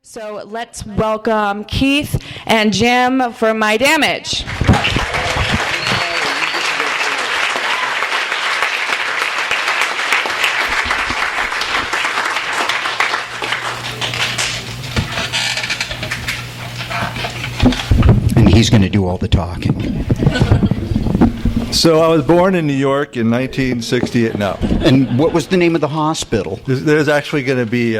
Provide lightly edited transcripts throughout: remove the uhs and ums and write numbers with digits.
So let's welcome Keith and Jim for My Damage. And he's going to do all the talking. So I was born in New York in 1968. No. And what was the name of the hospital? There's actually going to be,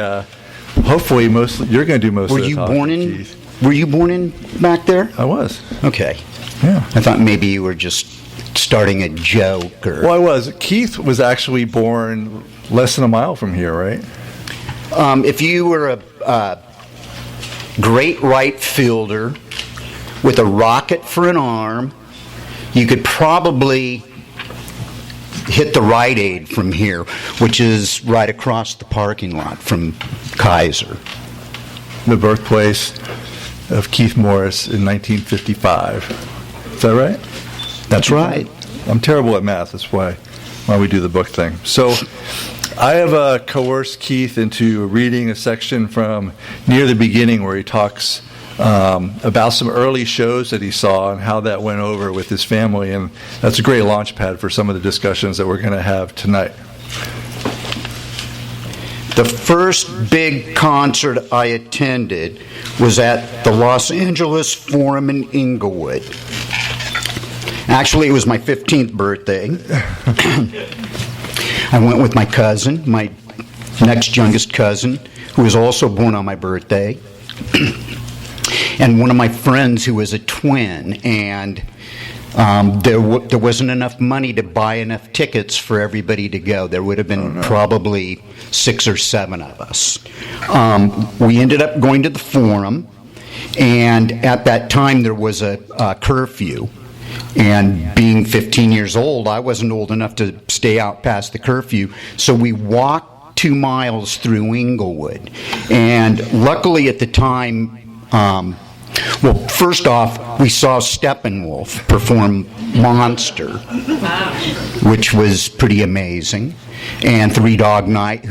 hopefully, you're going to do most of the talking. Were you born in back there? I was. Okay. Yeah. I thought maybe you were just starting a joke or. Well, I was. Keith was actually born less than a mile from here, right? If you were a great right fielder with a rocket for an arm, you could probably hit the Rite Aid from here, which is right across the parking lot from Kaiser. The birthplace of Keith Morris in 1955. Is that right? That's right. I'm terrible at math. That's why we do the book thing. So I have coerced Keith into reading a section from near the beginning where he talks about some early shows that he saw and how that went over with his family, and that's a great launch pad for some of the discussions that we're going to have tonight. The first big concert I attended was at the Los Angeles Forum in Inglewood. Actually, it was my 15th birthday. I went with my cousin, my next youngest cousin, who was also born on my birthday. And one of my friends who was a twin, and there wasn't enough money to buy enough tickets for everybody to go. There would have been probably 6 or 7 of us. We ended up going to the Forum, and at that time there was a curfew. And being 15 years old, I wasn't old enough to stay out past the curfew, so we walked 2 miles through Inglewood. And luckily at the time, well, first off, we saw Steppenwolf perform Monster, which was pretty amazing. And Three Dog Night,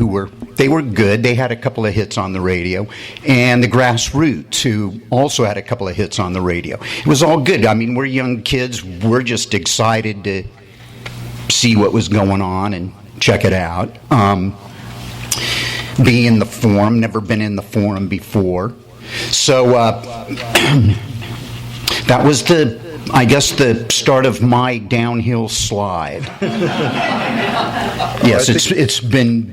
they were good. They had a couple of hits on the radio. And the Grassroots, who also had a couple of hits on the radio. It was all good. I mean, we're young kids. We're just excited to see what was going on and check it out. Being in the Forum, never been in the Forum before. So that was I guess the start of my downhill slide. Yes, it's been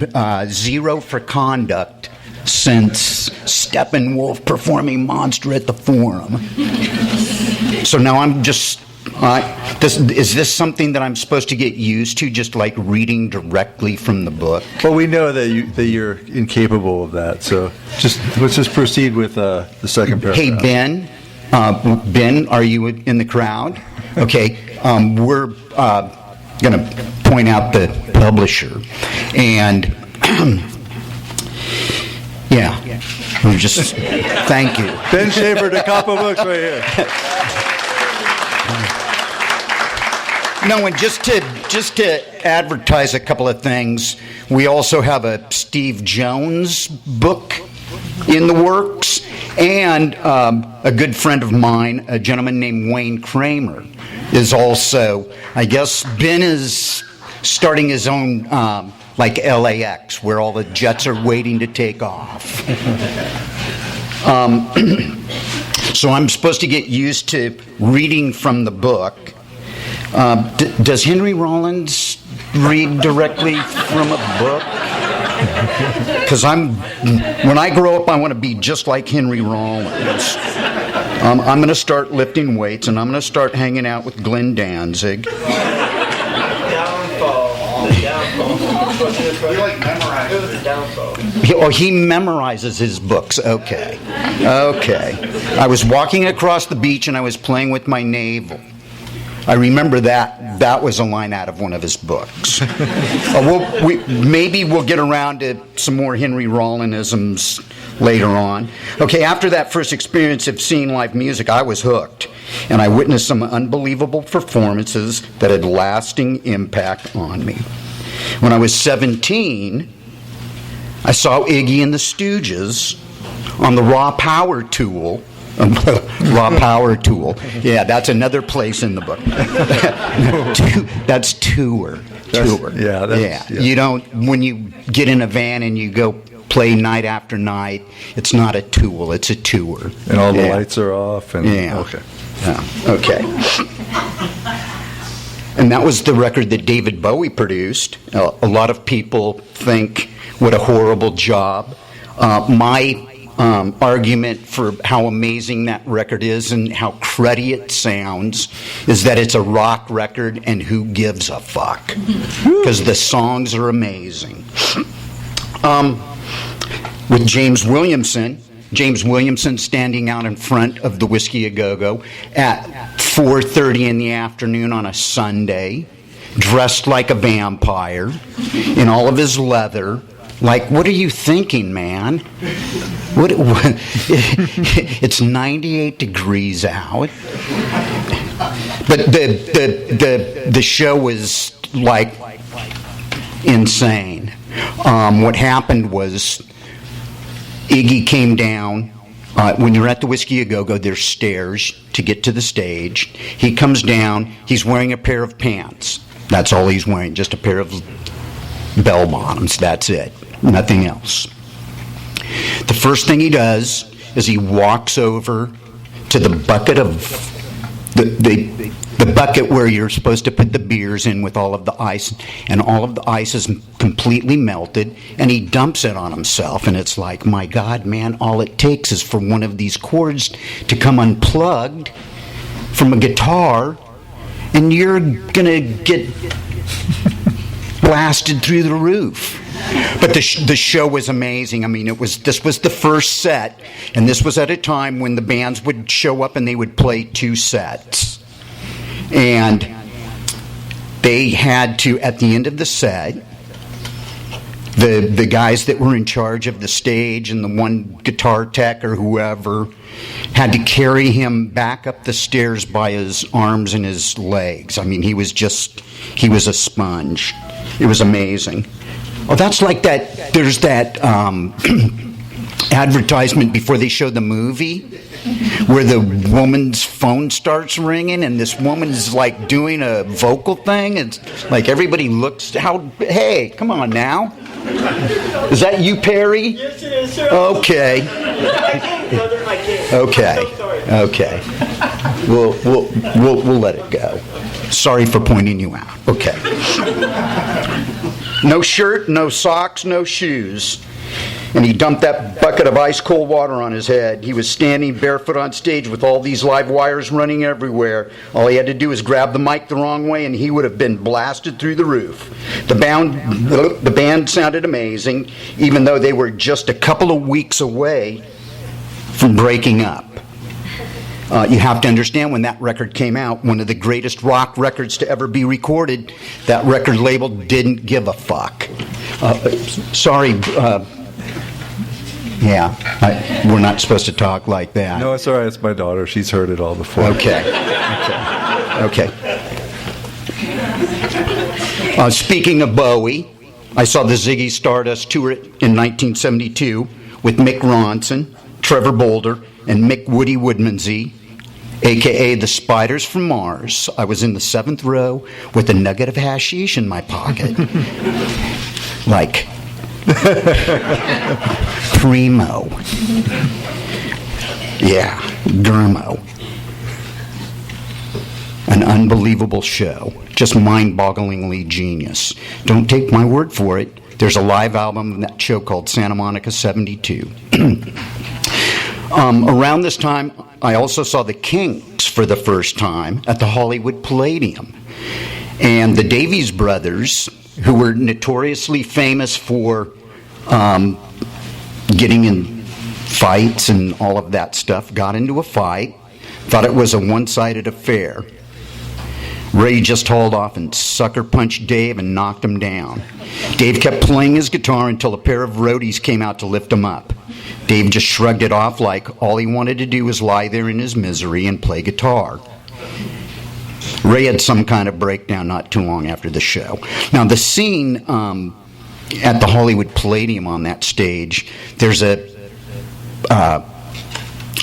0 for conduct since Steppenwolf performing Monster at the Forum. So now I'm just. Is this something that I'm supposed to get used to, just like reading directly from the book? Well, we know that you're incapable of that, so let's just proceed with the second paragraph. Hey, Ben, are you in the crowd? Okay, we're going to point out the publisher, and yeah, we're just thank you, Ben Schaefer to Capo Books right here. No, and just to advertise a couple of things, we also have a Steve Jones book in the works, and a good friend of mine, a gentleman named Wayne Kramer, is also, I guess, Ben is starting his own, like LAX, where all the jets are waiting to take off. So I'm supposed to get used to reading from the book. Does Henry Rollins read directly from a book? Because when I grow up, I want to be just like Henry Rollins. I'm going to start lifting weights, and I'm going to start hanging out with Glenn Danzig. He memorizes his books. Okay. I was walking across the beach, and I was playing with my navel. I remember that. That was a line out of one of his books. Maybe we'll get around to some more Henry Rollinisms later on. Okay, after that first experience of seeing live music, I was hooked. And I witnessed some unbelievable performances that had lasting impact on me. When I was 17, I saw Iggy and the Stooges on the raw power tool. Raw power tool. Yeah, that's another place in the book. That's tour. Yeah. You don't, when you get in a van and you go play night after night, it's not a tool, it's a tour. And all the lights are off. And, yeah. Okay. Okay. And that was the record that David Bowie produced. A lot of people think, what a horrible job. My argument for how amazing that record is and how cruddy it sounds is that it's a rock record, and who gives a fuck? Because the songs are amazing. With James Williamson standing out in front of the Whiskey A Go-Go at 4:30 in the afternoon on a Sunday, dressed like a vampire, in all of his leather. Like, what are you thinking, man? What it's 98 degrees out. But the show was, like, insane. What happened was Iggy came down. When you're at the Whiskey A Go-Go, there's stairs to get to the stage. He comes down. He's wearing a pair of pants. That's all he's wearing, just a pair of bell bottoms. That's it. Nothing else. The first thing he does is he walks over to the bucket of the bucket where you're supposed to put the beers in with all of the ice, and all of the ice is completely melted, and he dumps it on himself. And it's like, my God, man, all it takes is for one of these cords to come unplugged from a guitar, and you're gonna get blasted through the roof. But the show was amazing. I mean, this was the first set, and this was at a time when the bands would show up and they would play 2 sets. And they had to, at the end of the set, the guys that were in charge of the stage and the one guitar tech or whoever had to carry him back up the stairs by his arms and his legs. I mean, he was a sponge. It was amazing. Oh, that's like that. There's that advertisement before they show the movie where the woman's phone starts ringing and this woman's like doing a vocal thing. It's like everybody looks. Hey, come on now. Is that you, Perry? Yes, it is, sir. Okay. Okay. We'll let it go. Sorry for pointing you out. Okay. No shirt, no socks, no shoes. And he dumped that bucket of ice cold water on his head. He was standing barefoot on stage with all these live wires running everywhere. All he had to do was grab the mic the wrong way and he would have been blasted through the roof. The band sounded amazing, even though they were just a couple of weeks away from breaking up. You have to understand, when that record came out, one of the greatest rock records to ever be recorded, that record label didn't give a fuck. Sorry. We're not supposed to talk like that. No, it's all right. It's my daughter. She's heard it all before. Okay. Speaking of Bowie, I saw the Ziggy Stardust tour in 1972 with Mick Ronson, Trevor Bolder, and Mick Woody Woodmansey, a.k.a. the Spiders from Mars. I was in the 7th row with a nugget of hashish in my pocket. Like, primo. Yeah, Germo. An unbelievable show. Just mind-bogglingly genius. Don't take my word for it. There's a live album of that show called Santa Monica 72. Around this time, I also saw the Kinks for the first time at the Hollywood Palladium. And the Davies brothers, who were notoriously famous for getting in fights and all of that stuff, got into a fight, thought it was a one-sided affair. Ray just hauled off and sucker punched Dave and knocked him down. Dave kept playing his guitar until a pair of roadies came out to lift him up. Dave just shrugged it off like all he wanted to do was lie there in his misery and play guitar. Ray had some kind of breakdown not too long after the show. Now, the scene at the Hollywood Palladium on that stage, there's a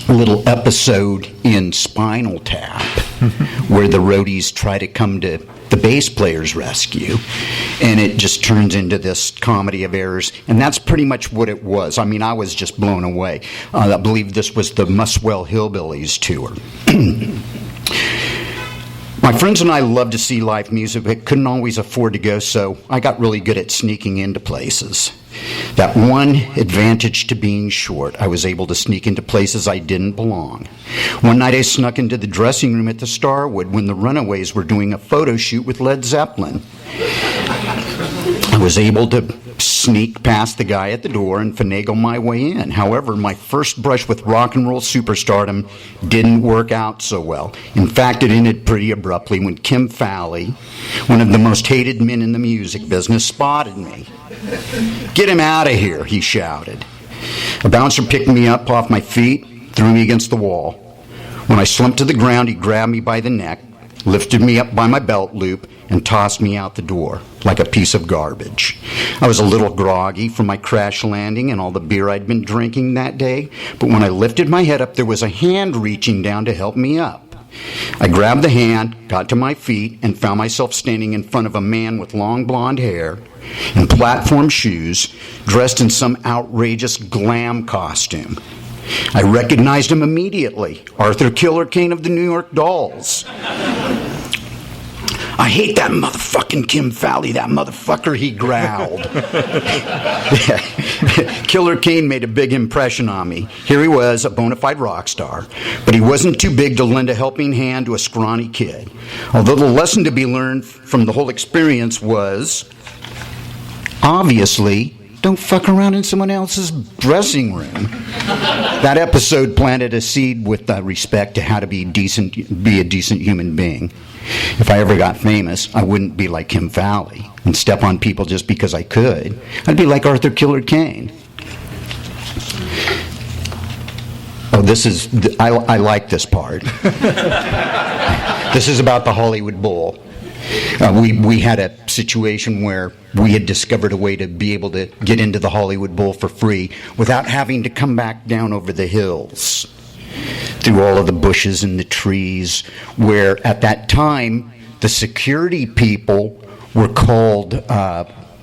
little episode in Spinal Tap where the roadies try to come to the bass player's rescue, and it just turns into this comedy of errors, and that's pretty much what it was. I mean, I was just blown away. I believe this was the Muswell Hillbillies tour. My friends and I loved to see live music, but couldn't always afford to go, so I got really good at sneaking into places. That one advantage to being short, I was able to sneak into places I didn't belong. One night I snuck into the dressing room at the Starwood when the Runaways were doing a photo shoot with Led Zeppelin. I was able to sneak past the guy at the door and finagle my way in. However, my first brush with rock and roll superstardom didn't work out so well. In fact, it ended pretty abruptly when Kim Fowley, one of the most hated men in the music business, spotted me. "Get him out of here," he shouted. A bouncer picked me up off my feet, threw me against the wall. When I slumped to the ground, he grabbed me by the neck, lifted me up by my belt loop, and tossed me out the door like a piece of garbage. I was a little groggy from my crash landing and all the beer I'd been drinking that day, but when I lifted my head up, there was a hand reaching down to help me up. I grabbed the hand, got to my feet, and found myself standing in front of a man with long blonde hair and platform shoes, dressed in some outrageous glam costume. I recognized him immediately, Arthur Killer Kane of the New York Dolls. "I hate that motherfucking Kim Fowley, that motherfucker," he growled. Killer Kane made a big impression on me. Here he was, a bona fide rock star, but he wasn't too big to lend a helping hand to a scrawny kid. Although the lesson to be learned from the whole experience was, obviously, don't fuck around in someone else's dressing room. That episode planted a seed with respect to how to be a decent human being. If I ever got famous, I wouldn't be like Kim Fowley and step on people just because I could. I'd be like Arthur Killer Kane. Oh, I like this part. This is about the Hollywood Bowl. We had a situation where we had discovered a way to be able to get into the Hollywood Bowl for free without having to come back down over the hills through all of the bushes and the trees, where at that time the security people were called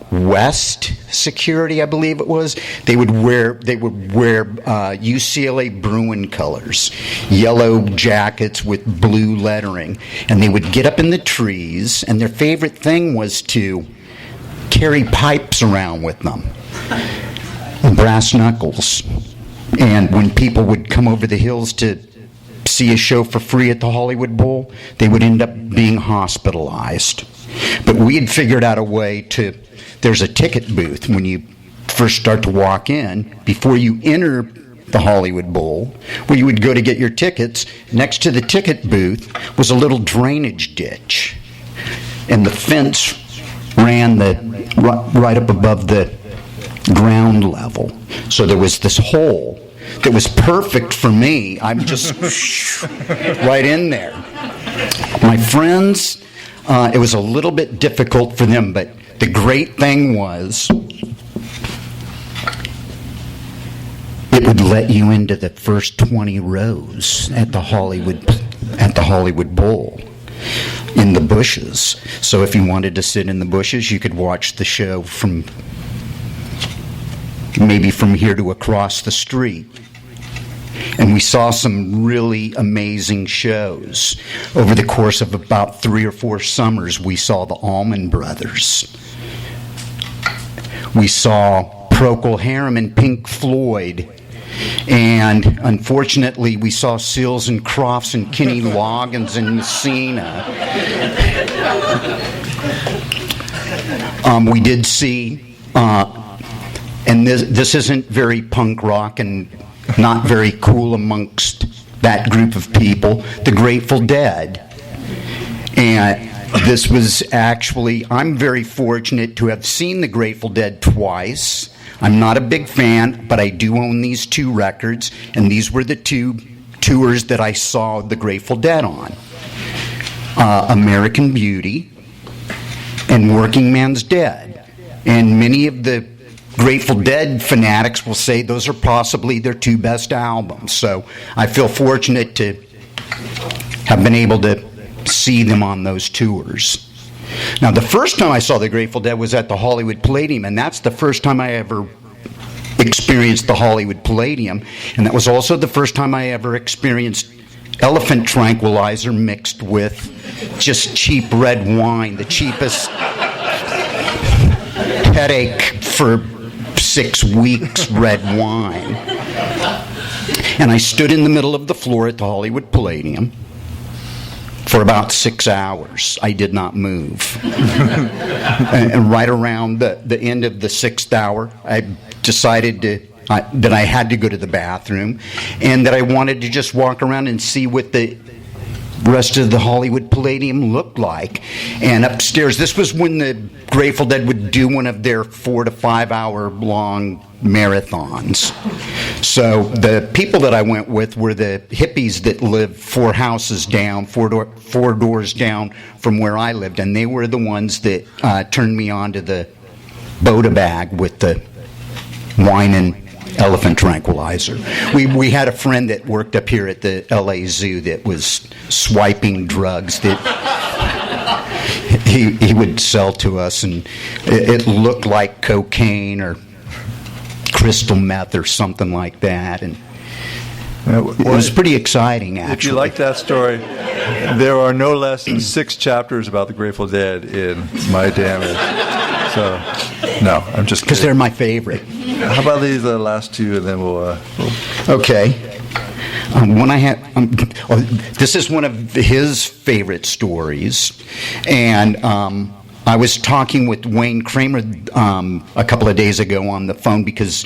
West Security, I believe it was. They would wear UCLA Bruin colors, yellow jackets with blue lettering, and they would get up in the trees, and their favorite thing was to carry pipes around with them, brass knuckles. And when people would come over the hills to see a show for free at the Hollywood Bowl, they would end up being hospitalized. But we had figured out a way to, there's a ticket booth when you first start to walk in, before you enter the Hollywood Bowl, where you would go to get your tickets. Next to the ticket booth was a little drainage ditch, and the fence ran right up above the ground level. So there was this hole that was perfect for me. I'm just right in there. My friends, it was a little bit difficult for them, but the great thing was it would let you into the first 20 rows at the Hollywood Bowl in the bushes. So if you wanted to sit in the bushes, you could watch the show from maybe from here to across the street. And we saw some really amazing shows. Over the course of about 3 or 4 summers, we saw the Allman Brothers. We saw Procol Harum and Pink Floyd. And unfortunately, we saw Seals and Crofts and Kenny Loggins and Messina. We did see, and this isn't very punk rock and not very cool amongst that group of people, the Grateful Dead. And this was actually, I'm very fortunate to have seen the Grateful Dead twice. I'm not a big fan, but I do own these 2 records, and these were the 2 tours that I saw the Grateful Dead on. American Beauty and Working Man's Dead. And many of the Grateful Dead fanatics will say those are possibly their 2 best albums. So I feel fortunate to have been able to see them on those tours. Now, the first time I saw the Grateful Dead was at the Hollywood Palladium, and that's the first time I ever experienced the Hollywood Palladium, and that was also the first time I ever experienced elephant tranquilizer mixed with just cheap red wine, the cheapest headache for 6 weeks red wine. And I stood in the middle of the floor at the Hollywood Palladium for about 6 hours. I did not move. And right around the end of the 6th hour, I decided that I had to go to the bathroom and that I wanted to just walk around and see what the rest of the Hollywood Palladium looked like. And upstairs, this was when the Grateful Dead would do one of their 4 to 5 hour long marathons. So the people that I went with were the hippies that lived 4 houses down, four doors down from where I lived, and they were the ones that turned me on to the Boda bag with the wine and elephant tranquilizer. We had a friend that worked up here at the LA Zoo that was swiping drugs that he would sell to us, and it looked like cocaine or crystal meth or something like that, and it was pretty exciting, actually. If you like that story, there are no less than 6 chapters about the Grateful Dead in My Damage. So, no, I'm just because they're my favorite. How about these last 2, and then we'll Okay. This is one of his favorite stories, and I was talking with Wayne Kramer a couple of days ago on the phone because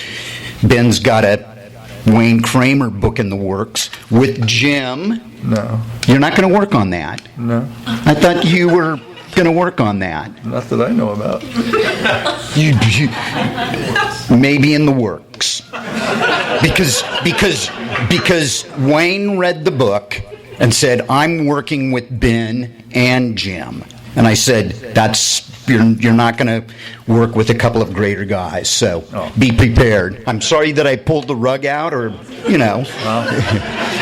Ben's got a Wayne Kramer book in the works with Jim. No. You're not going to work on that? No. I thought you were going to work on that. Not that I know about. You maybe in the works. Because Wayne read the book and said, I'm working with Ben and Jim. And I said, you're not going to work with a couple of greater guys, so be prepared. I'm sorry that I pulled the rug out, or,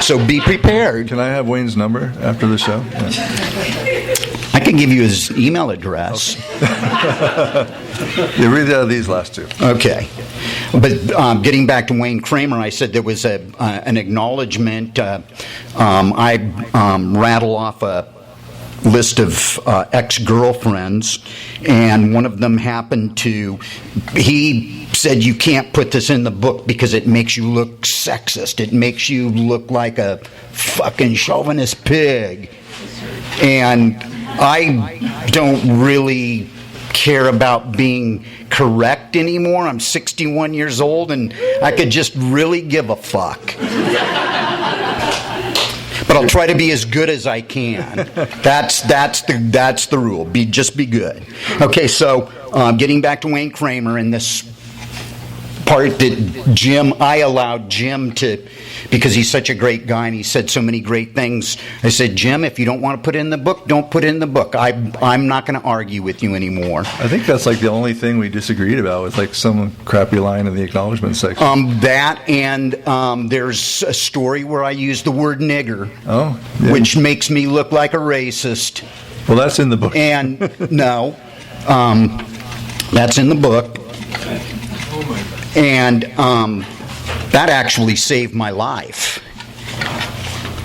so be prepared. Can I have Wayne's number after the show? Yeah. I can give you his email address. You read out these last 2. Okay. But getting back to Wayne Kramer, I said there was an acknowledgement. I rattle off a list of ex-girlfriends, and one of them happened to, he said, you can't put this in the book because it makes you look sexist. It makes you look like a fucking chauvinist pig. And I don't really care about being correct anymore. I'm 61 years old, and I could just really give a fuck. But I'll try to be as good as I can. That's the rule. Just be good. Okay, so getting back to Wayne Kramer and this part that I allowed Jim to, because he's such a great guy and he said so many great things. I said, Jim, if you don't want to put it in the book, don't put it in the book. I'm not going to argue with you anymore. I think that's like the only thing we disagreed about was like some crappy line in the acknowledgement section. That and there's a story where I use the word nigger, which makes me look like a racist. Well, that's in the book. And no, that's in the book. And that actually saved my life.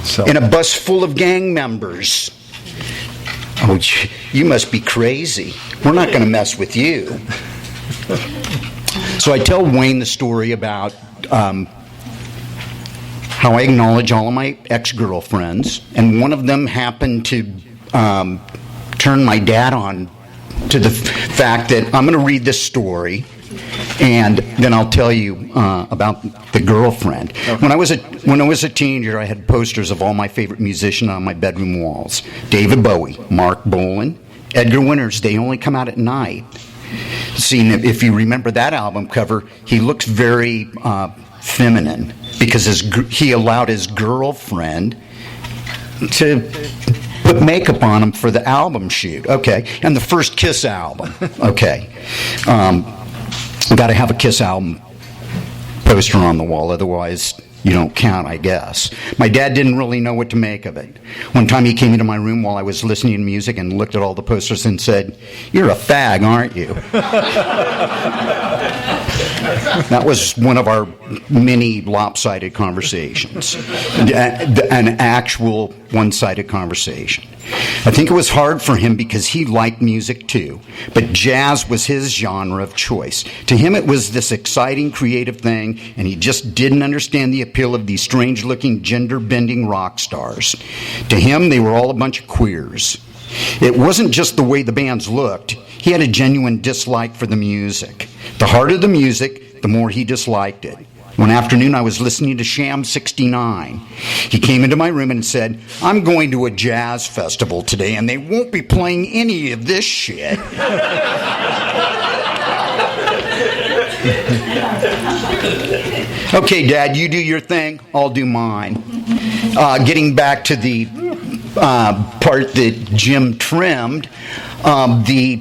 So. In a bus full of gang members. Oh, you must be crazy. We're not going to mess with you. So I tell Wayne the story about how I acknowledge all of my ex-girlfriends, and one of them happened to turn my dad on to the fact that I'm going to read this story, and then I'll tell you about the girlfriend. Okay. When I was a teenager, I had posters of all my favorite musicians on my bedroom walls: David Bowie, Mark Bolan, Edgar Winters. They Only Come Out at Night. See, if you remember that album cover, he looks very feminine because he allowed his girlfriend to put makeup on him for the album shoot. Okay, and the First Kiss album. Okay. got to have a Kiss album poster on the wall, otherwise you don't count, I guess. My dad didn't really know what to make of it. One time he came into my room while I was listening to music and looked at all the posters and said, "You're a fag, aren't you?" That was one of our many lopsided conversations, an actual one-sided conversation. I think it was hard for him because he liked music too, but jazz was his genre of choice. To him it was this exciting creative thing, and he just didn't understand the appeal of these strange-looking gender-bending rock stars. To him they were all a bunch of queers. It wasn't just the way the bands looked. He had a genuine dislike for the music. The harder the music, the more he disliked it. One afternoon I was listening to Sham 69. He came into my room and said, "I'm going to a jazz festival today and they won't be playing any of this shit." "Okay, Dad, you do your thing, I'll do mine." Getting back to the part that Jim trimmed, the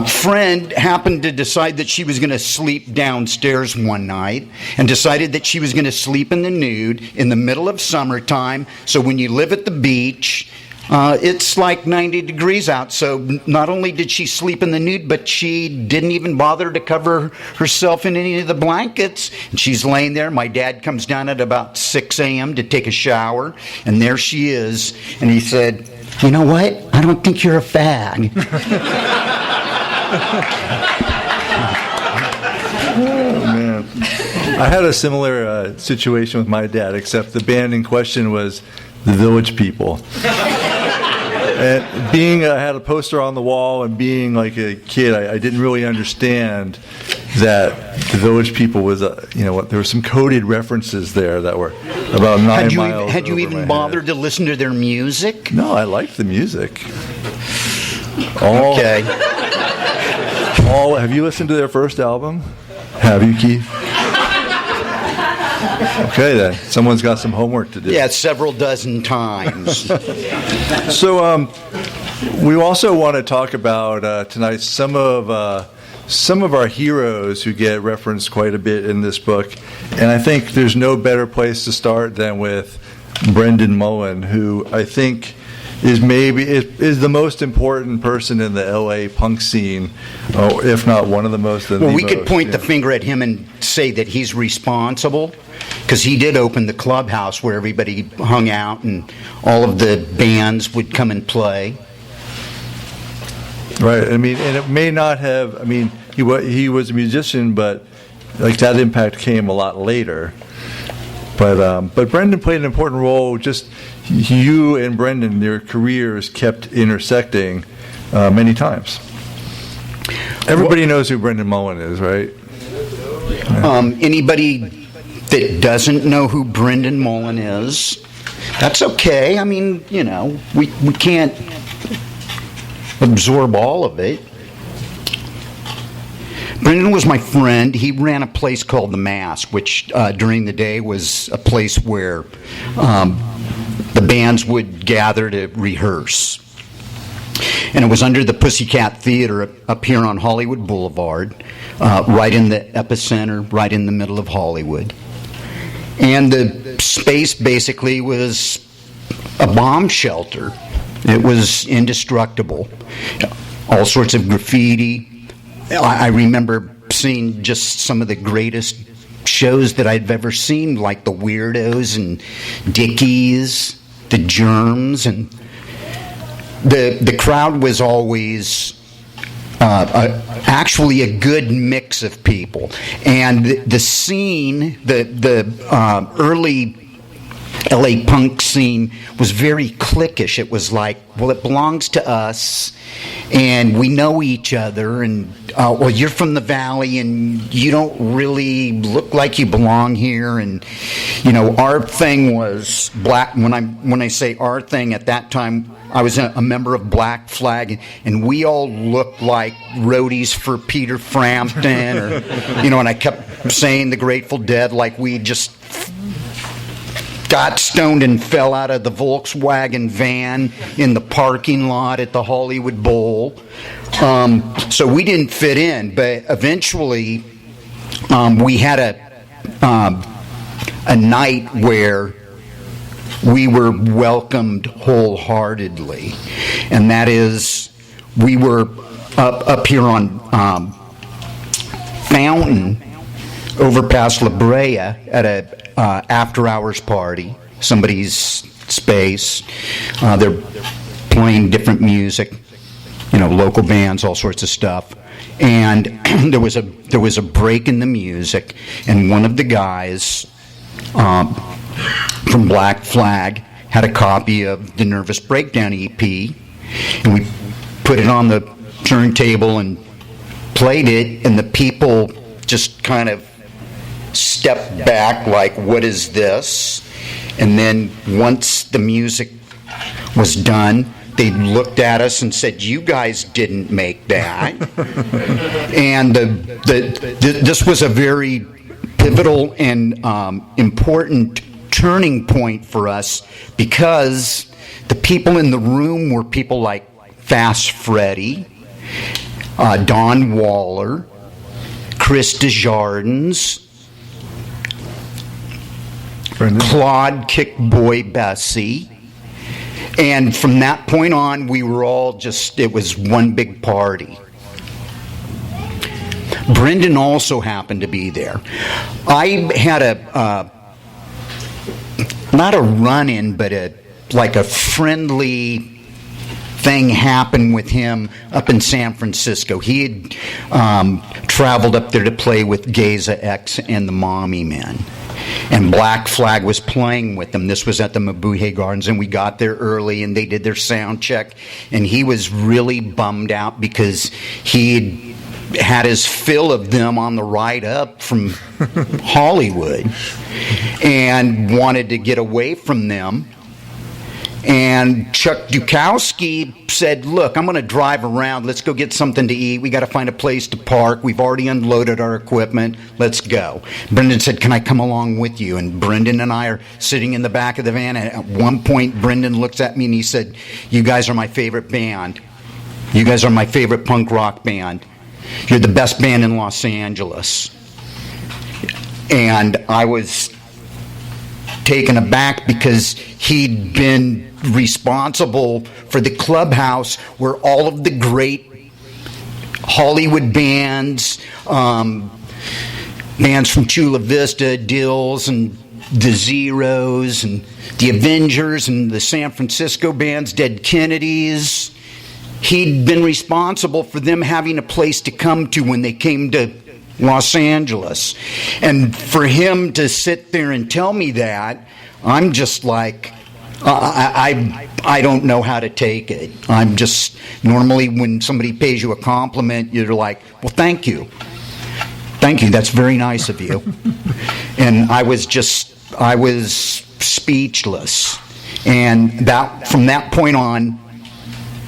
friend happened to decide that she was going to sleep downstairs one night and decided that she was going to sleep in the nude in the middle of summertime. So when you live at the beach, it's like 90 degrees out. So not only did she sleep in the nude, but she didn't even bother to cover herself in any of the blankets. And she's laying there. My dad comes down at about 6 a.m. to take a shower, and there she is. And he said, "You know what? I don't think you're a fag." Oh, man. I had a similar situation with my dad, except the band in question was the Village People. And I had a poster on the wall, and being like a kid, I didn't really understand that the Village People was, there were some coded references there that were about 9 miles. Had you even bothered to listen to their music? No, I liked the music. Okay. Have you listened to their first album? Have you, Keith? Okay, then. Someone's got some homework to do. Yeah, several dozen times. So we also want to talk about tonight some of our heroes who get referenced quite a bit in this book. And I think there's no better place to start than with Brendan Mullen, who I think is the most important person in the LA punk scene, if not one of the most. Well, we could point the finger at him and say that he's responsible, because he did open the clubhouse where everybody hung out and all of the bands would come and play. Right. I mean, and it may not have. I mean, he was a musician, but like that impact came a lot later. But Brendan played an important role. Just you and Brendan, their careers kept intersecting many times. Everybody knows who Brendan Mullen is, right? Anybody that doesn't know who Brendan Mullen is, that's okay. I mean, we can't absorb all of it. Brendan was my friend. He ran a place called The Mask, which during the day was a place where the bands would gather to rehearse. And it was under the Pussycat Theater up here on Hollywood Boulevard, right in the epicenter, right in the middle of Hollywood. And the space basically was a bomb shelter. It was indestructible. All sorts of graffiti. I remember seeing just some of the greatest shows that I've ever seen, like the Weirdos and Dickies, the Germs, and the crowd was always actually a good mix of people. And the scene, the early LA punk scene was very cliquish. It was like, well, it belongs to us, and we know each other, and well, you're from the Valley, and you don't really look like you belong here, and our thing was black. When I say our thing, at that time, I was a member of Black Flag, and we all looked like roadies for Peter Frampton, or and I kept saying the Grateful Dead like we just got stoned and fell out of the Volkswagen van in the parking lot at the Hollywood Bowl. So we didn't fit in, but eventually we had a night where we were welcomed wholeheartedly, and that is we were up here on Fountain over past La Brea at a after-hours party, somebody's space. They're playing different music, local bands, all sorts of stuff. And there was a break in the music, and one of the guys from Black Flag had a copy of the Nervous Breakdown EP, and we put it on the turntable and played it, and the people just kind of stepped back like, what is this? And then once the music was done, they looked at us and said, you guys didn't make that. And this was a very pivotal and important turning point for us, because the people in the room were people like Fast Freddy, Don Waller, Chris Desjardins, Claude Kickboy Bessie. And from that point on, we were all it was one big party. Brendan also happened to be there. I had not a run-in, but a friendly thing happen with him up in San Francisco. He had traveled up there to play with Geza X and the Mommy Men. And Black Flag was playing with them. This was at the Mabuhay Gardens, and we got there early, and they did their sound check, and he was really bummed out because he had his fill of them on the ride up from Hollywood and wanted to get away from them. And Chuck Dukowski said, look, I'm going to drive around. Let's go get something to eat. We got to find a place to park. We've already unloaded our equipment. Let's go. Brendan said, can I come along with you? And Brendan and I are sitting in the back of the van. And at one point, Brendan looks at me and he said, you guys are my favorite band. You guys are my favorite punk rock band. You're the best band in Los Angeles. And I was taken aback because he'd been responsible for the clubhouse where all of the great Hollywood bands, bands from Chula Vista, Dills, and the Zeros, and the Avengers, and the San Francisco bands, Dead Kennedys. He'd been responsible for them having a place to come to when they came to Los Angeles. And for him to sit there and tell me that, I'm just like, I don't know how to take it. I'm just, normally when somebody pays you a compliment, you're like, well, thank you. Thank you, that's very nice of you. And I was speechless. And from that point on,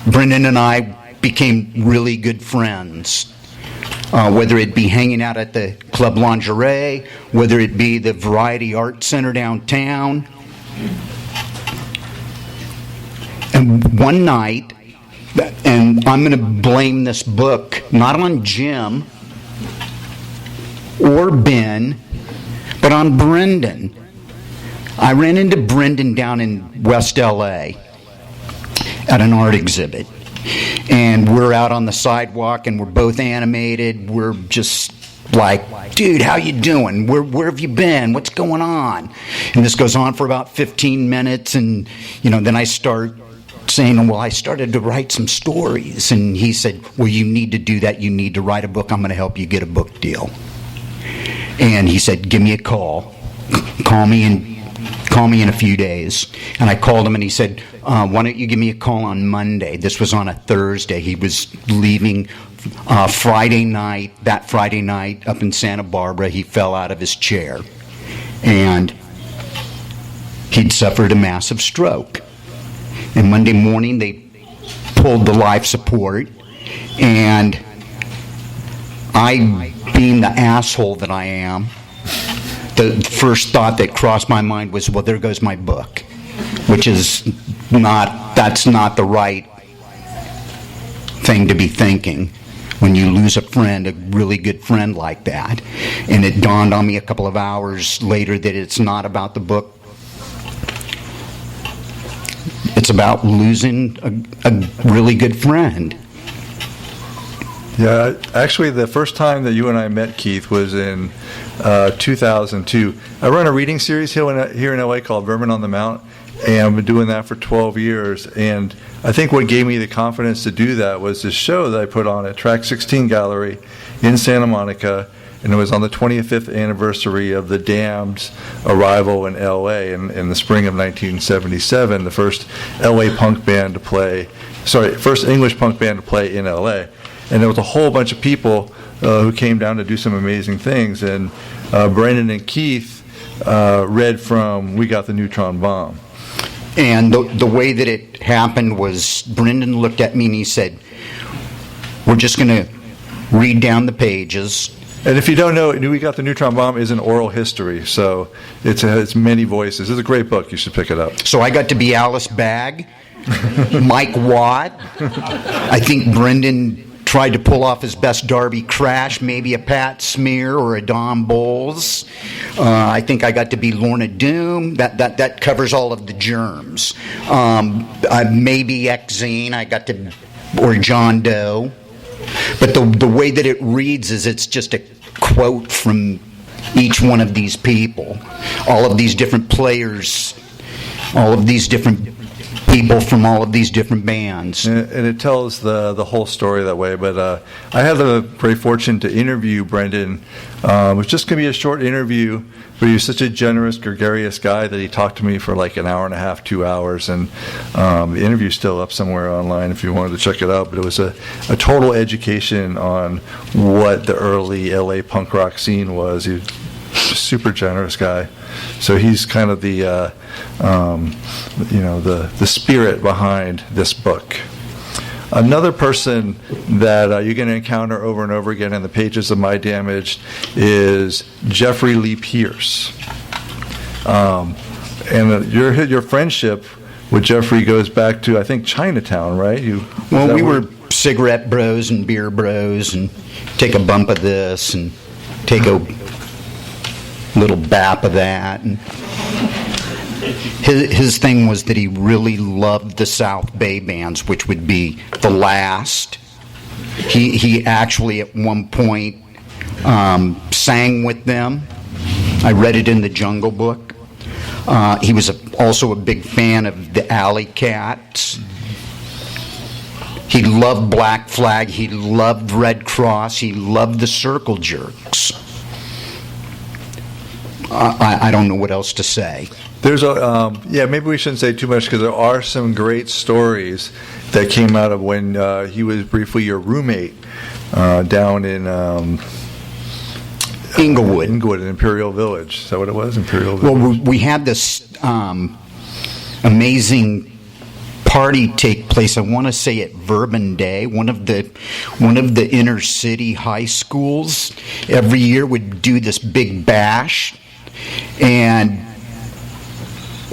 Brendan and I became really good friends. Whether it be hanging out at the Club Lingerie, whether it be the Variety Art Center downtown. And one night, and I'm going to blame this book not on Jim or Ben, but on Brendan. I ran into Brendan down in West LA at an art exhibit. And we're out on the sidewalk, and we're both animated. We're just like, dude, how you doing? Where have you been? What's going on? And this goes on for about 15 minutes, and then I start saying, well, I started to write some stories. And he said, well, you need to do that. You need to write a book. I'm going to help you get a book deal. And he said, give me a call. Call me in a few days. And I called him, and he said, why don't you give me a call on Monday? This was on a Thursday. He was leaving Friday night. That Friday night up in Santa Barbara, he fell out of his chair. And he'd suffered a massive stroke. And Monday morning, they pulled the life support. And I, being the asshole that I am, the first thought that crossed my mind was, well, there goes my book, which is that's not the right thing to be thinking when you lose a friend, a really good friend like that. And it dawned on me a couple of hours later that it's not about the book. It's about losing a really good friend. Yeah, actually, the first time that you and I met, Keith, was in 2002. I run a reading series here in LA called Vermin on the Mount, and I've been doing that for 12 years. And I think what gave me the confidence to do that was this show that I put on at Track 16 Gallery in Santa Monica, and it was on the 25th anniversary of the Damned's arrival in LA in the spring of 1977, the first LA punk band to play, first English punk band to play in LA. And there was a whole bunch of people who came down to do some amazing things. And Brendan and Keith read from We Got the Neutron Bomb. And the way that it happened was Brendan looked at me and he said, we're just going to read down the pages. And if you don't know, We Got the Neutron Bomb is an oral history, so it's many voices. It's a great book. You should pick it up. So I got to be Alice Bagg, Mike Watt. I think Brendan tried to pull off his best Darby Crash, maybe a Pat Smear or a Don Bowles. I think I got to be Lorna Doom. That covers all of the germs. Maybe Exene. I got to, or John Doe. But the way that it reads is it's just a quote from each one of these people, all of these different players, all of these different people from all of these different bands. And it tells the whole story that way. But I had the great fortune to interview Brendan. It was just going to be a short interview, but he was such a generous, gregarious guy that he talked to me for like an hour and a half, 2 hours. And the interview's still up somewhere online if you wanted to check it out. But it was a total education on what the early LA punk rock scene was. He was a super generous guy. So he's kind of the spirit behind this book. Another person that you're going to encounter over and over again in the pages of My Damaged is Jeffrey Lee Pierce. And your friendship with Jeffrey goes back to, I think, Chinatown, right? We were cigarette bros and beer bros, and take a bump of this and take a little bap of that. And his thing was that he really loved the South Bay bands, which would be The Last. He actually at one point sang with them. I read it in the Jungle Book. He was also a big fan of the Alley Cats. He loved Black Flag. He loved Red Cross. He loved the Circle Jerks. I don't know what else to say. There's maybe we shouldn't say too much because there are some great stories that came out of when he was briefly your roommate down in Inglewood in Imperial Village. Is that what it was? Imperial Village? Well, we had this amazing party take place. I want to say at Bourbon Day, one of the inner city high schools every year would do this big bash, and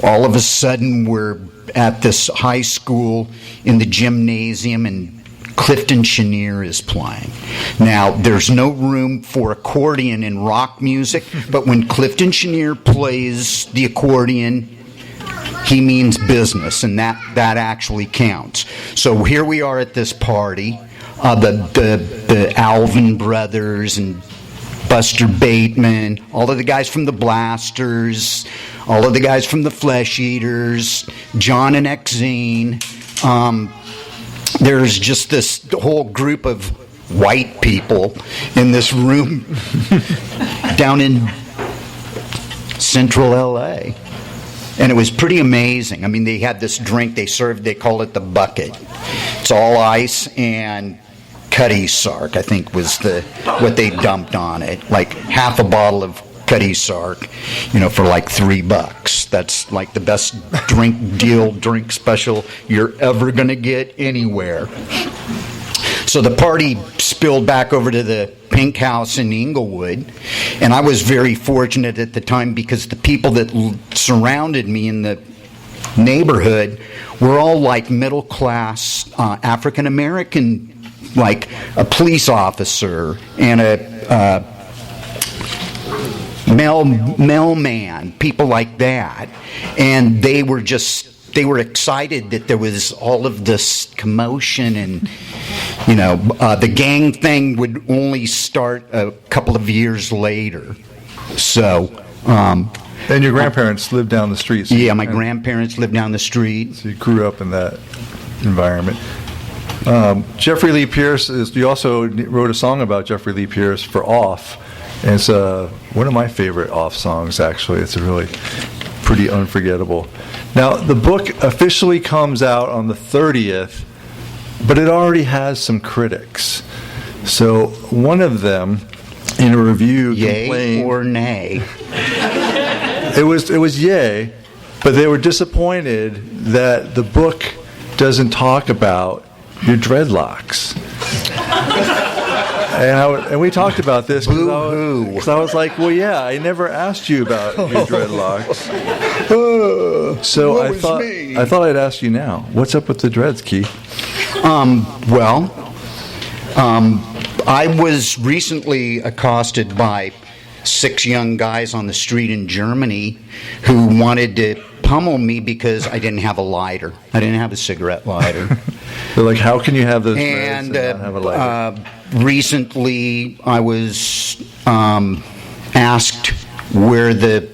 all of a sudden we're at this high school in the gymnasium and Clifton Chenier is playing. Now, there's no room for accordion in rock music, but when Clifton Chenier plays the accordion, he means business, and that actually counts. So here we are at this party, the Alvin brothers and Buster Bateman, all of the guys from the Blasters, all of the guys from the Flesh Eaters, John and Exene. There's just this whole group of white people in this room down in central LA. And it was pretty amazing. I mean, they had this drink they served, they called it the bucket. It's all ice and Cutty Sark, I think, was what they dumped on it. Like half a bottle of Cutty Sark, for like $3. That's like the best drink special you're ever going to get anywhere. So the party spilled back over to the Pink House in Inglewood, and I was very fortunate at the time because the people that surrounded me in the neighborhood were all like middle-class African-American like a police officer and a mailman, people like that, and they were excited that there was all of this commotion, and the gang thing would only start a couple of years later. So, and your grandparents lived down the street. So yeah, my grandparents lived down the street. So you grew up in that environment. Jeffrey Lee Pierce you also wrote a song about Jeffrey Lee Pierce for Off. And it's one of my favorite Off songs, actually. It's really pretty unforgettable. Now, the book officially comes out on the 30th, but it already has some critics. So one of them, in a review, complained... Yay or nay? It was yay, but they were disappointed that the book doesn't talk about your dreadlocks. And we talked about this because I was like, well, yeah, I never asked you about your dreadlocks. So I thought I'd ask you now. What's up with the dreads, Keith? I was recently accosted by 6 young guys on the street in Germany who wanted to pummel me because I didn't have a lighter. I didn't have a cigarette lighter. They're like, how can you have those and dreads and not have a lighter? Recently, I was asked where's the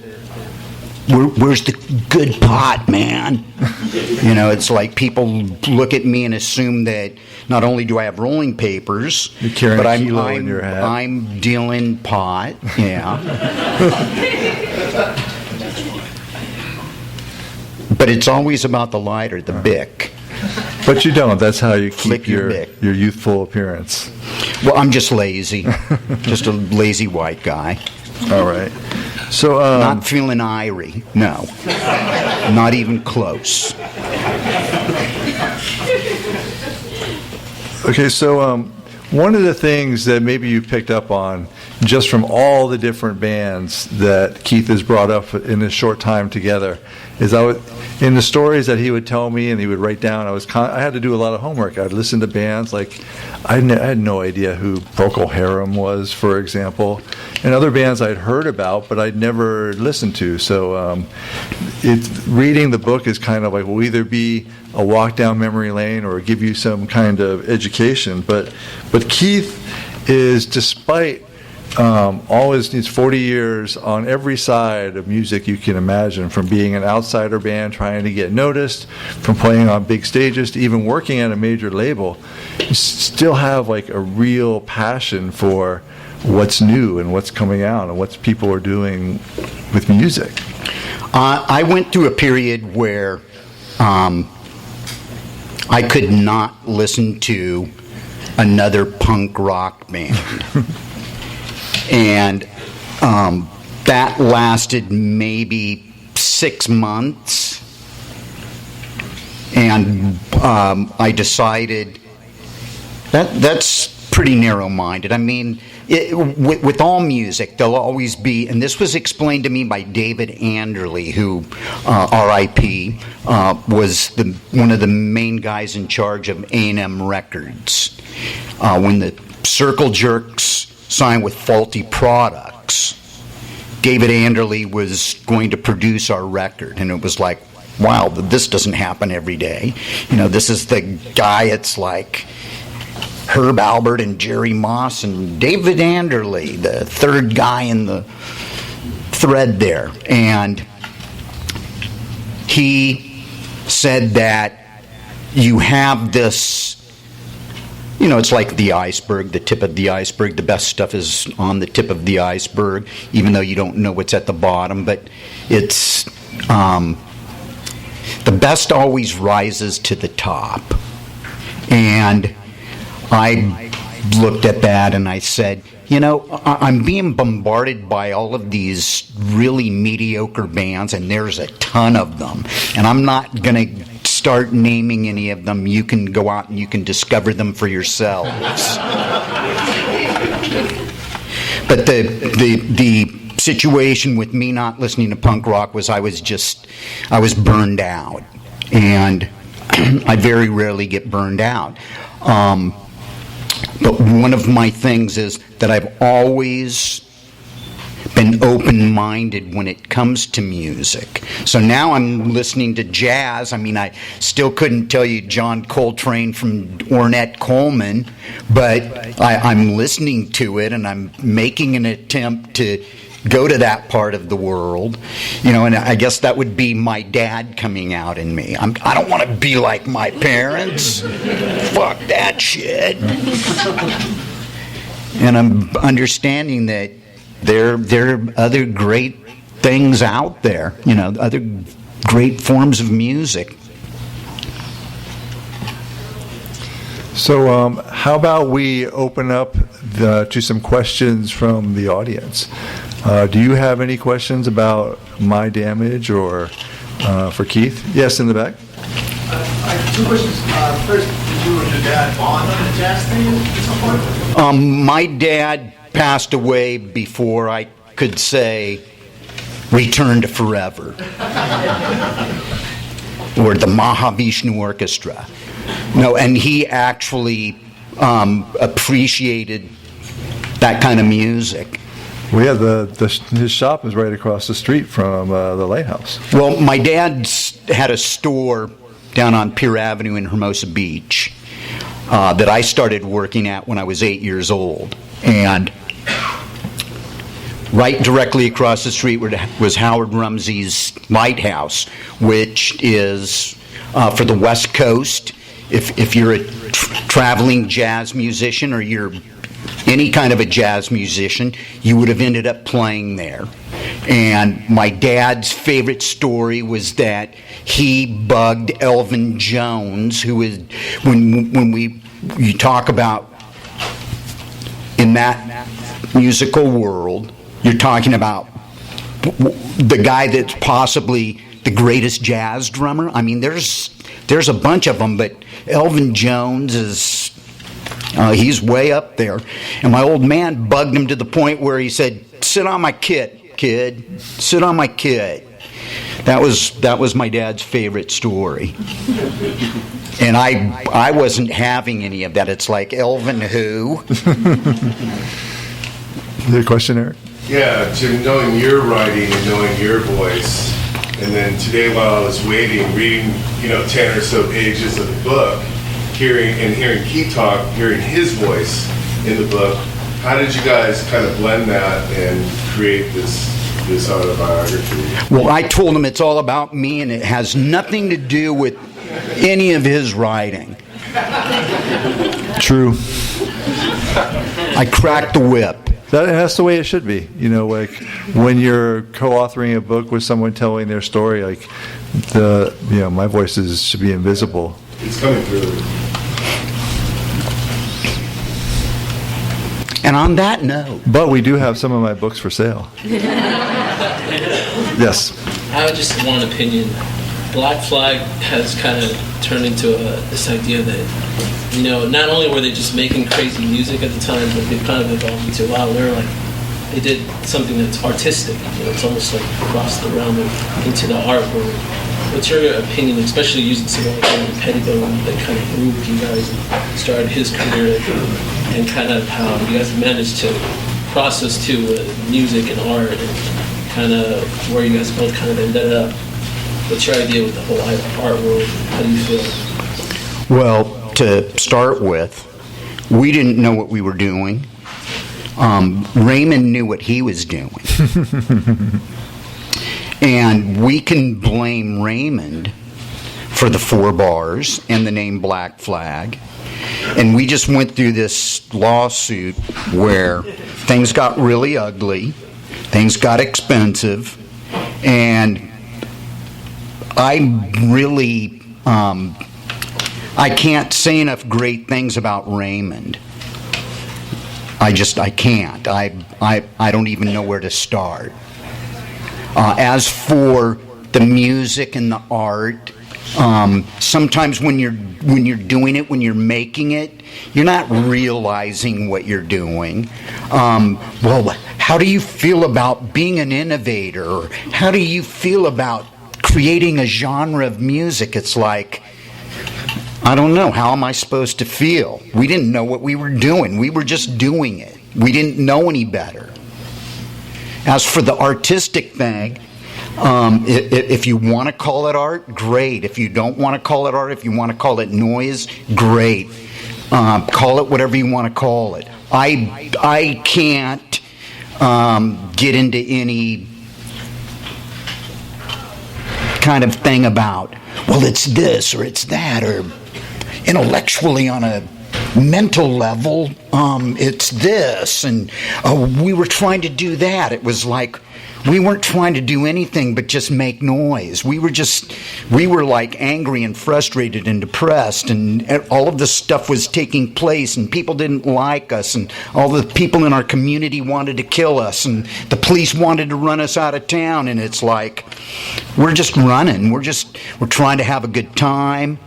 good pot, man? It's like people look at me and assume that not only do I have rolling papers, but I'm dealing pot. Yeah. But it's always about the lighter, the Bic. But you don't. That's how you keep your Bic. youthful appearance. Well, I'm just lazy. Just a lazy white guy. All right. So not feeling irie. No. Not even close. Okay, so one of the things that maybe you picked up on just from all the different bands that Keith has brought up in this short time together is in the stories that he would tell me and he would write down, I had to do a lot of homework. I'd listen to bands like I had no idea who Procol Harum was, for example, and other bands I'd heard about but I'd never listened to. So reading the book is kind of like will either be a walk down memory lane or give you some kind of education. But Keith is, despite all his 40 years on every side of music you can imagine, from being an outsider band trying to get noticed, from playing on big stages to even working at a major label, you still have like a real passion for what's new and what's coming out and what people are doing with music. I went through a period where I could not listen to another punk rock band. And that lasted maybe 6 months. And I decided that's pretty narrow-minded. I mean, with all music, there'll always be, and this was explained to me by David Anderley, who, R.I.P., was one of the main guys in charge of A&M Records. When the Circle Jerks signed with Faulty Products, David Anderley was going to produce our record, and it was like, wow, this doesn't happen every day. This is the guy, it's like Herb Albert and Jerry Moss and David Anderley, the third guy in the thread there. And he said that you have this, it's like the iceberg, the tip of the iceberg. The best stuff is on the tip of the iceberg, even though you don't know what's at the bottom. But it's the best always rises to the top. And I looked at that and I said, I'm being bombarded by all of these really mediocre bands, and there's a ton of them. And I'm not going to start naming any of them. You can go out and you can discover them for yourselves. But the situation with me not listening to punk rock was I was burned out. And I very rarely get burned out. But one of my things is that I've always been open-minded when it comes to music. So now I'm listening to jazz. I mean, I still couldn't tell you John Coltrane from Ornette Coleman, but I'm listening to it and I'm making an attempt to go to that part of the world, you know, and I guess that would be my dad coming out in me. I don't want to be like my parents. Fuck that shit. And I'm understanding that there are other great things out there, you know, other great forms of music. So how about we open up to some questions from the audience? Do you have any questions about My Damage or for Keith? Yes, in the back. I have two questions. First, did you and your dad bond on the jazz thing at some point? My dad passed away before I could say Return to Forever or the Mahavishnu Orchestra. No, and he actually appreciated that kind of music. Well, yeah, his shop is right across the street from the Lighthouse. Well, my dad had a store down on Pier Avenue in Hermosa Beach that I started working at when I was 8 years old. And right directly across the street was Howard Rumsey's Lighthouse, which is for the West Coast. If you're a traveling jazz musician or you're any kind of a jazz musician, you would have ended up playing there. And my dad's favorite story was that he bugged Elvin Jones, who is, when you talk about in that musical world, you're talking about the guy that's possibly the greatest jazz drummer. I mean, there's a bunch of them, but Elvin Jones is he's way up there. And my old man bugged him to the point where he said, "Sit on my kit, kid. Sit on my kit." That was my dad's favorite story. And I wasn't having any of that. It's like, Elvin who? Your question, Eric? Yeah, Jim, knowing your writing and knowing your voice, and then today while I was waiting, reading 10 or so pages of the book, hearing Keith talk, hearing his voice in the book, how did you guys kind of blend that and create this autobiography? Well, I told him it's all about me and it has nothing to do with any of his writing. True. I cracked the whip. That's the way it should be. Like when you're co-authoring a book with someone telling their story, like my voices should be invisible. It's coming through. And on that note, but we do have some of my books for sale. Yes. I would just one opinion. Black Flag has kind of turned into this idea that, not only were they just making crazy music at the time, but they've kind of evolved into, wow, they did something that's artistic. It's almost like crossed the realm into the art world. What's your opinion, especially using someone like Pettibone that kind of grew with you guys and started his career, and kind of how you guys managed to process to music and art and kind of where you guys both kind of ended up? What's your idea with the whole art world? How do you feel? Well, to start with, we didn't know what we were doing. Raymond knew what he was doing. And we can blame Raymond for the 4 bars and the name Black Flag. And we just went through this lawsuit where things got really ugly, things got expensive, and I really, I can't say enough great things about Raymond. I can't. I don't even know where to start. As for the music and the art, sometimes when you're doing it, when you're making it, you're not realizing what you're doing. Well, how do you feel about being an innovator? How do you feel about creating a genre of music? It's like, I don't know. How am I supposed to feel? We didn't know what we were doing. We were just doing it. We didn't know any better. As for the artistic thing, if you want to call it art, great. If you don't want to call it art, if you want to call it noise, great. Call it whatever you want to call it. I can't get into any kind of thing about, well, it's this or it's that, or intellectually on a mental level, it's this, and we were trying to do that. It was like we weren't trying to do anything but just make noise. We were like angry and frustrated and depressed, and all of this stuff was taking place, and people didn't like us, and all the people in our community wanted to kill us, and the police wanted to run us out of town, and it's like we're just running. We're trying to have a good time.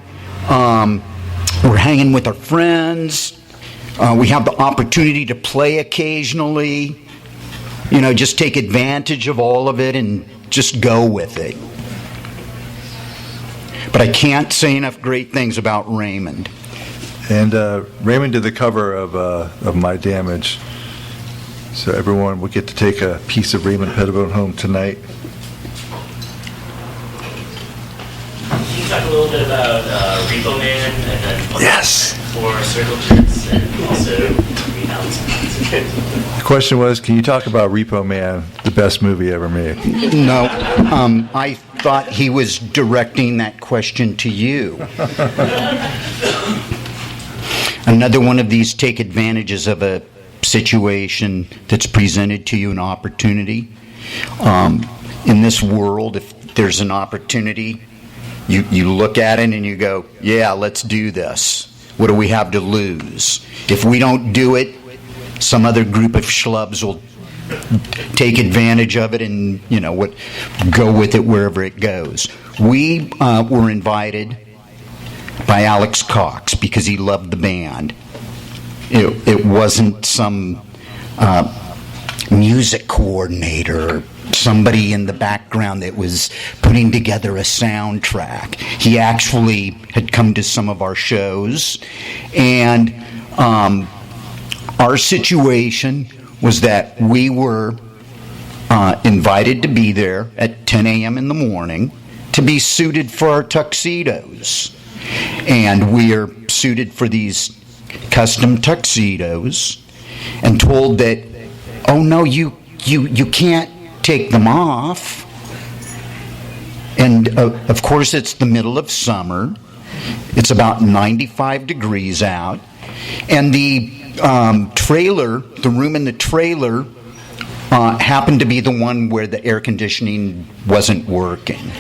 We're hanging with our friends. We have the opportunity to play occasionally. Just take advantage of all of it and just go with it. But I can't say enough great things about Raymond. And Raymond did the cover of My Damage. So everyone will get to take a piece of Raymond Pettibone home tonight. Can you talk a little bit about Repo Man and then Yes. for Circle Jerks and also Greenhouse? The question was, can you talk about Repo Man, the best movie ever made? No, I thought he was directing that question to you. Another one of these take advantages of a situation that's presented to you, an opportunity. In this world, if there's an opportunity, you look at it and you go, yeah, let's do this. What do we have to lose? If we don't do it, some other group of schlubs will take advantage of it and, go with it wherever it goes. We were invited by Alex Cox because he loved the band. It wasn't some music coordinator or somebody in the background that was putting together a soundtrack. He actually had come to some of our shows, and our situation was that we were invited to be there at 10 a.m. in the morning to be suited for our tuxedos. And we are suited for these custom tuxedos and told that, oh no, you can't take them off. And of course it's the middle of summer. It's about 95 degrees out. And the trailer, the room in the trailer, happened to be the one where the air conditioning wasn't working.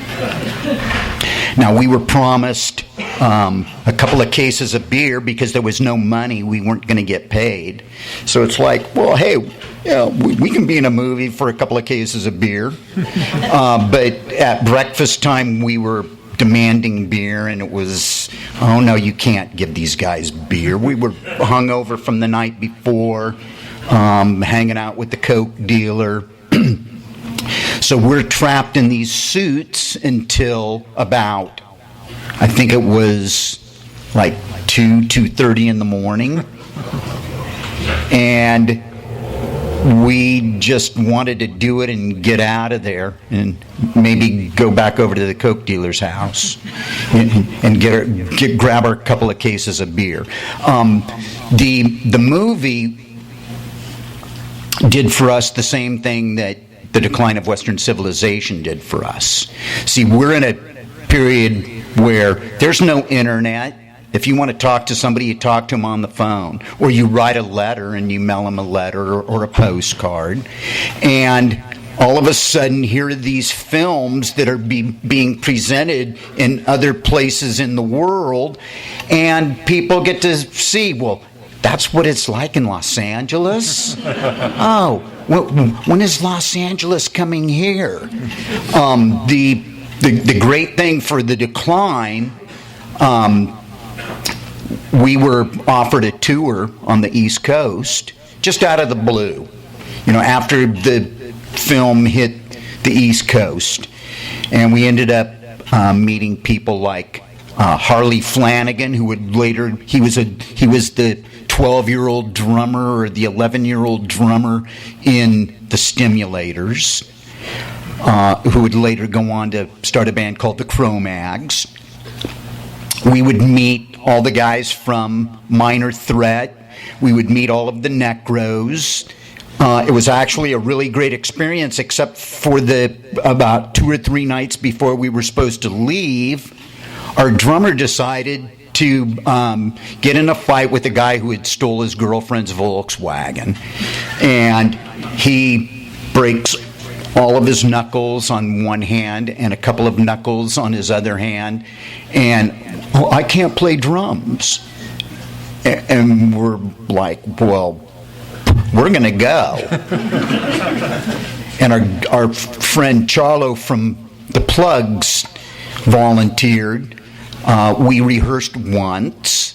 Now, we were promised a couple of cases of beer because there was no money. We weren't going to get paid. So it's like, well, hey, we can be in a movie for a couple of cases of beer. But at breakfast time, we were demanding beer, and it was, oh, no, you can't give these guys beer. We were hungover from the night before, hanging out with the Coke dealer. So we're trapped in these suits until about, I think it was like 2:30 in the morning. And we just wanted to do it and get out of there and maybe go back over to the Coke dealer's house and grab our couple of cases of beer. The movie did for us the same thing that the decline of Western civilization did for us. See, we're in a period where there's no internet. If you want to talk to somebody, you talk to them on the phone. Or you write a letter and you mail them a letter or a postcard. And all of a sudden, here are these films that are being presented in other places in the world. And people get to see, well, that's what it's like in Los Angeles? Oh, when is Los Angeles coming here? The great thing for the decline, we were offered a tour on the East Coast, just out of the blue. After the film hit the East Coast. And we ended up meeting people like Harley Flanagan, who would later he was the 12-year-old drummer or the 11-year-old drummer in the Stimulators, who would later go on to start a band called the Cro-Mags. We would meet all the guys from Minor Threat. We would meet all of the Necros. It was actually a really great experience, except for the about 2 or 3 nights before we were supposed to leave, our drummer decided to get in a fight with a guy who had stole his girlfriend's Volkswagen. And he breaks all of his knuckles on one hand and a couple of knuckles on his other hand. And, oh, I can't play drums. And we're like, well, we're going to go. And our friend Charlo from The Plugs volunteered. We rehearsed once,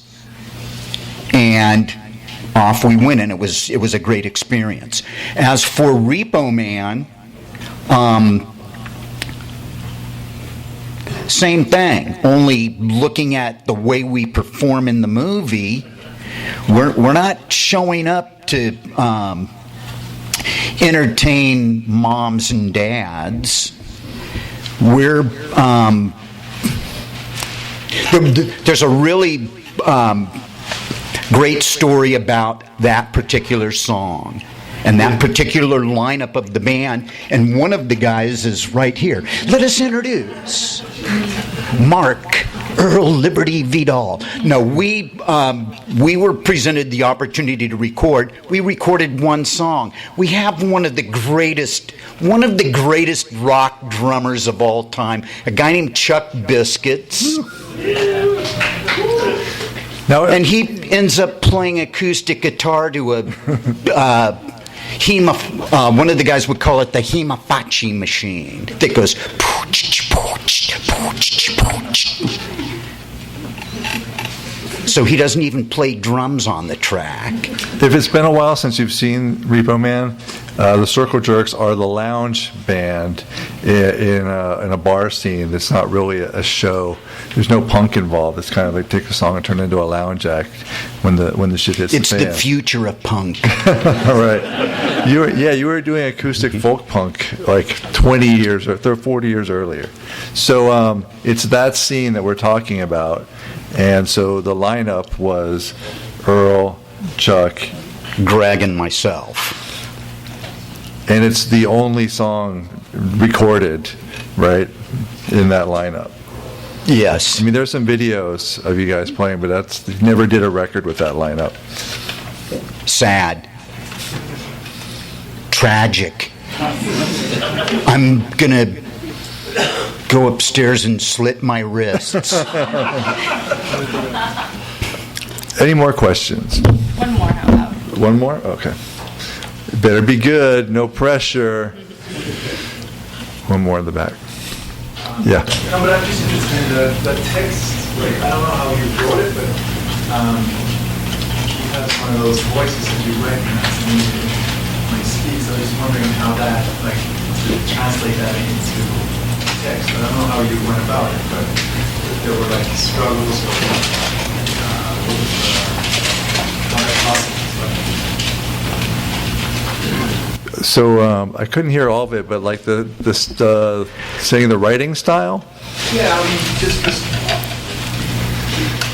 and off we went, and it was a great experience. As for Repo Man, same thing, only looking at the way we perform in the movie, we're not showing up to entertain moms and dads. There's a really great story about that particular song and that particular lineup of the band, and one of the guys is right here. Let us introduce Mark Earl Liberty Vidal. No, we were presented the opportunity to record. We recorded one song. We have one of the greatest rock drummers of all time, a guy named Chuck Biscuits. Now, and he ends up playing acoustic guitar to a one of the guys would call it the Himafachi machine that goes. So he doesn't even play drums on the track. If it's been a while since you've seen Repo Man, the Circle Jerks are the lounge band in a bar scene that's not really a show. There's no punk involved. It's kind of like take a song and turn it into a lounge act when the shit hits it's the fan. It's the future of punk. All right. You were doing acoustic folk punk like 20 years or 40 years earlier. So it's that scene that we're talking about. And so the lineup was Earl, Chuck, Greg, and myself. And it's the only song recorded, right, in that lineup. Yes. I mean, there's some videos of you guys playing, but you never did a record with that lineup. Sad. Tragic. I'm going to go upstairs and slit my wrists. Any more questions? One more, how about? One more? Okay. It better be good, no pressure. One more in the back. Yeah. No, but I'm just interested in the text. Like, I don't know how you wrote it, but he has one of those voices that you recognize when he speaks. I was just wondering how that, like, to translate that into text. But I don't know how you went about it, but if there were like struggles or what was how that process was like. So I couldn't hear all of it, but like the saying the writing style. Yeah, I mean, just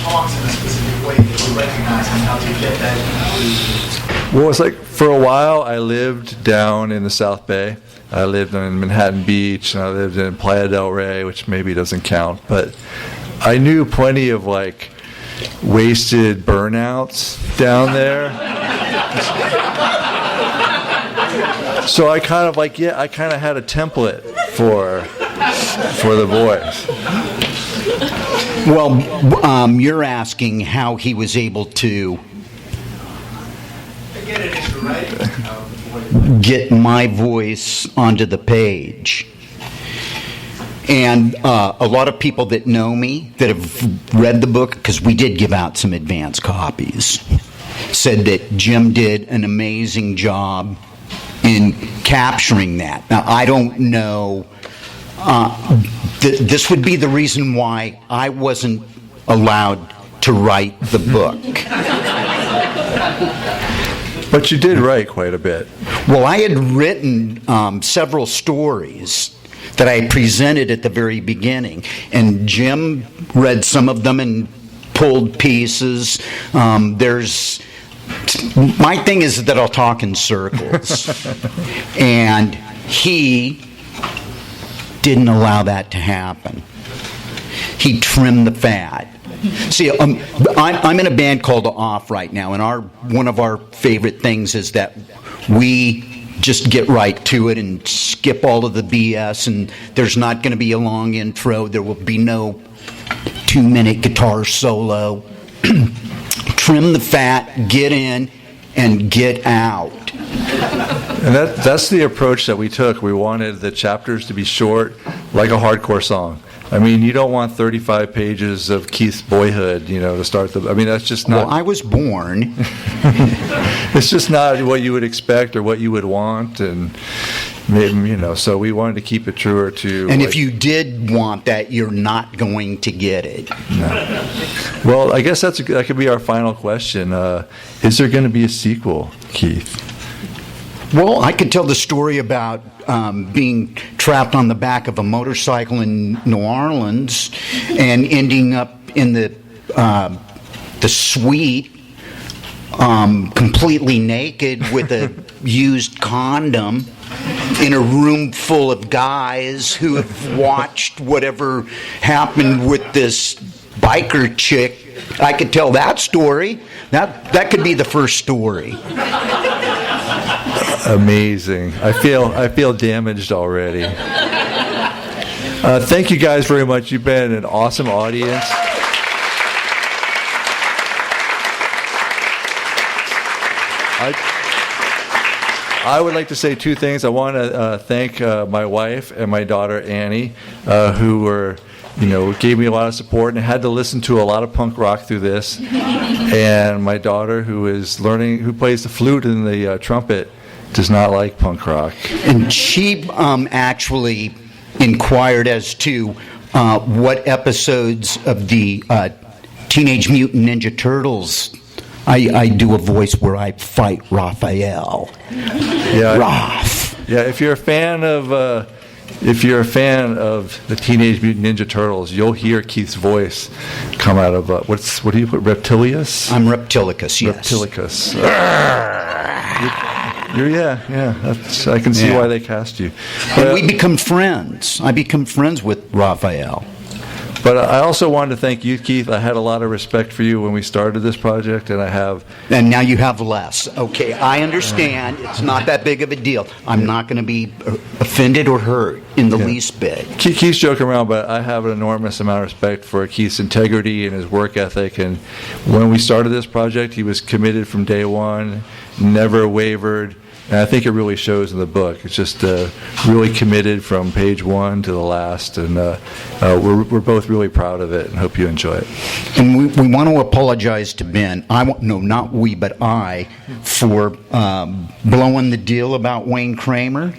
talks in a specific way that we recognize and how to get that. Well, it's like for a while I lived down in the South Bay. I lived in Manhattan Beach, and I lived in Playa del Rey, which maybe doesn't count, but I knew plenty of like wasted burnouts down there. So I kind of had a template for the voice. Well, you're asking how he was able to get my voice onto the page. And a lot of people that know me, that have read the book, because we did give out some advance copies, said that Jim did an amazing job in capturing that. Now, I don't know. This would be the reason why I wasn't allowed to write the book. But you did write quite a bit. Well, I had written several stories that I presented at the very beginning, and Jim read some of them and pulled pieces. My thing is that I'll talk in circles, and he didn't allow that to happen. He trimmed the fat. See, I'm in a band called Off right now, and one of our favorite things is that we just get right to it and skip all of the BS, and there's not going to be a long intro. There will be no 2-minute guitar solo. Trim the fat, get in, and get out. And that's the approach that we took. We wanted the chapters to be short, like a hardcore song. I mean, you don't want 35 pages of Keith's boyhood, to start the... I mean, that's just not... Well, I was born. It's just not what you would expect or what you would want, and so we wanted to keep it truer to... And if you did want that, you're not going to get it. No. Well, I guess that could be our final question. Is there going to be a sequel, Keith? Well, I could tell the story about being trapped on the back of a motorcycle in New Orleans and ending up in the suite completely naked with a used condom in a room full of guys who have watched whatever happened with this biker chick. I could tell that story. That could be the first story. Amazing. I feel damaged already. Thank you guys very much. You've been an awesome audience. I would like to say two things. I want to thank my wife and my daughter Annie, who were, gave me a lot of support, and I had to listen to a lot of punk rock through this. And my daughter, who plays the flute and the trumpet, does not like punk rock. And she actually inquired as to what episodes of the Teenage Mutant Ninja Turtles I do a voice where I fight Raphael. Yeah, Raph. Yeah, if you're a fan of the Teenage Mutant Ninja Turtles, you'll hear Keith's voice come out of what do you put? Reptilius? I'm Reptilicus. Yes. Reptilicus. I can see why they cast you. And we become friends. I become friends with Raphael. But I also wanted to thank you, Keith. I had a lot of respect for you when we started this project, and I have... And now you have less. Okay, I understand. It's not that big of a deal. I'm not going to be offended or hurt in the least bit. Keith's joking around, but I have an enormous amount of respect for Keith's integrity and his work ethic. And when we started this project, he was committed from day one, never wavered. And I think it really shows in the book. It's just really committed from page one to the last, and we're both really proud of it and hope you enjoy it. And we want to apologize to Ben. Not we, but I, for blowing the deal about Wayne Kramer.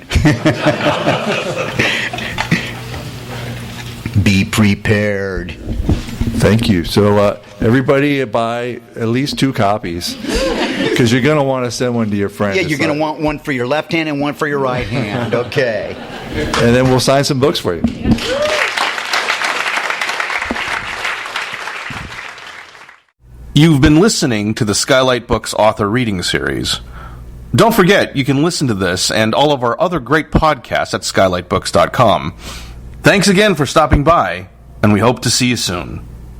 Be prepared. Thank you. So everybody buy at least 2 copies. Because you're going to want to send one to your friend. Yeah, you're going to want one for your left hand and one for your right hand. Okay. And then we'll sign some books for you. You've been listening to the Skylight Books author reading series. Don't forget, you can listen to this and all of our other great podcasts at skylightbooks.com. Thanks again for stopping by, and we hope to see you soon.